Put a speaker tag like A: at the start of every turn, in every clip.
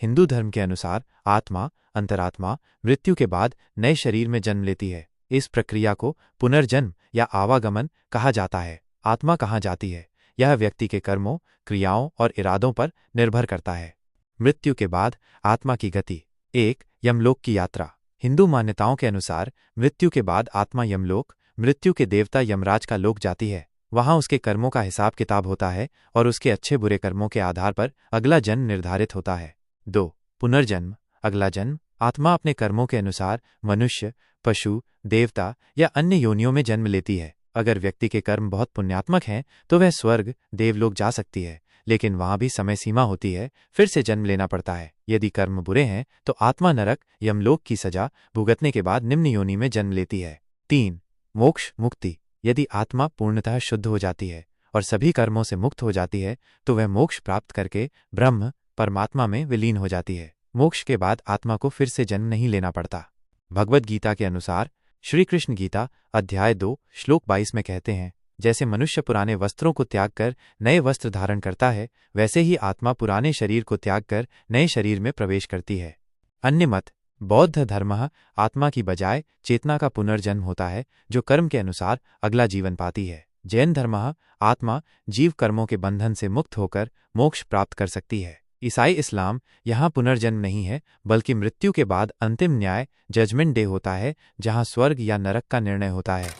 A: हिंदू धर्म के अनुसार आत्मा, अंतरात्मा मृत्यु के बाद नए शरीर में जन्म लेती है। इस प्रक्रिया को पुनर्जन्म या आवागमन कहा जाता है। आत्मा कहाँ जाती है, यह व्यक्ति के कर्मों, क्रियाओं और इरादों पर निर्भर करता है। मृत्यु के बाद आत्मा की गति। 1. यमलोक की यात्रा। हिंदू मान्यताओं के अनुसार मृत्यु के बाद आत्मा यमलोक, मृत्यु के देवता यमराज का लोक जाती है। वहां उसके कर्मों का हिसाब किताब होता है और उसके अच्छे बुरे कर्मों के आधार पर अगला जन्म निर्धारित होता है। 2. पुनर्जन्म, अगला जन्म। आत्मा अपने कर्मों के अनुसार मनुष्य, पशु, देवता या अन्य योनियों में जन्म लेती है। अगर व्यक्ति के कर्म बहुत पुण्यात्मक हैं तो वह स्वर्ग, देवलोक जा सकती है, लेकिन वहां भी समय सीमा होती है, फिर से जन्म लेना पड़ता है। यदि कर्म बुरे हैं तो आत्मा नरक, यमलोक की सजा भुगतने के बाद निम्न योनि में जन्म लेती है। 3. मोक्ष, मुक्ति। यदि आत्मा पूर्णतः शुद्ध हो जाती है और सभी कर्मों से मुक्त हो जाती है तो वह मोक्ष प्राप्त करके ब्रह्म, परमात्मा में विलीन हो जाती है। मोक्ष के बाद आत्मा को फिर से जन्म नहीं लेना पड़ता। भगवद गीता के अनुसार श्री कृष्ण गीता अध्याय 2 श्लोक 22 में कहते हैं, जैसे मनुष्य पुराने वस्त्रों को त्याग कर नए वस्त्र धारण करता है, वैसे ही आत्मा पुराने शरीर को त्याग कर नए शरीर में प्रवेश करती है। अन्य मत। बौद्ध धर्म आत्मा की बजाय चेतना का पुनर्जन्म होता है, जो कर्म के अनुसार अगला जीवन पाती है। जैन धर्म आत्मा जीव कर्मों के बंधन से मुक्त होकर मोक्ष प्राप्त कर सकती है। ईसाई इस्लाम यहाँ पुनर्जन्म नहीं है, बल्कि मृत्यु के बाद अंतिम न्याय, जजमेंट डे होता है, जहाँ स्वर्ग या नरक का निर्णय होता है।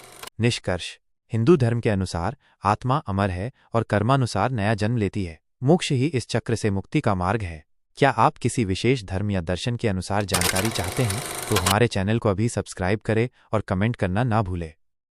A: निष्कर्ष। हिंदू धर्म के अनुसार आत्मा अमर है और कर्मानुसार नया जन्म लेती है। मोक्ष ही इस चक्र से मुक्ति का मार्ग है। क्या आप किसी विशेष धर्म या दर्शन के अनुसार जानकारी चाहते हैं तो हमारे चैनल को अभी सब्सक्राइब करें और कमेंट करना ना भूलें।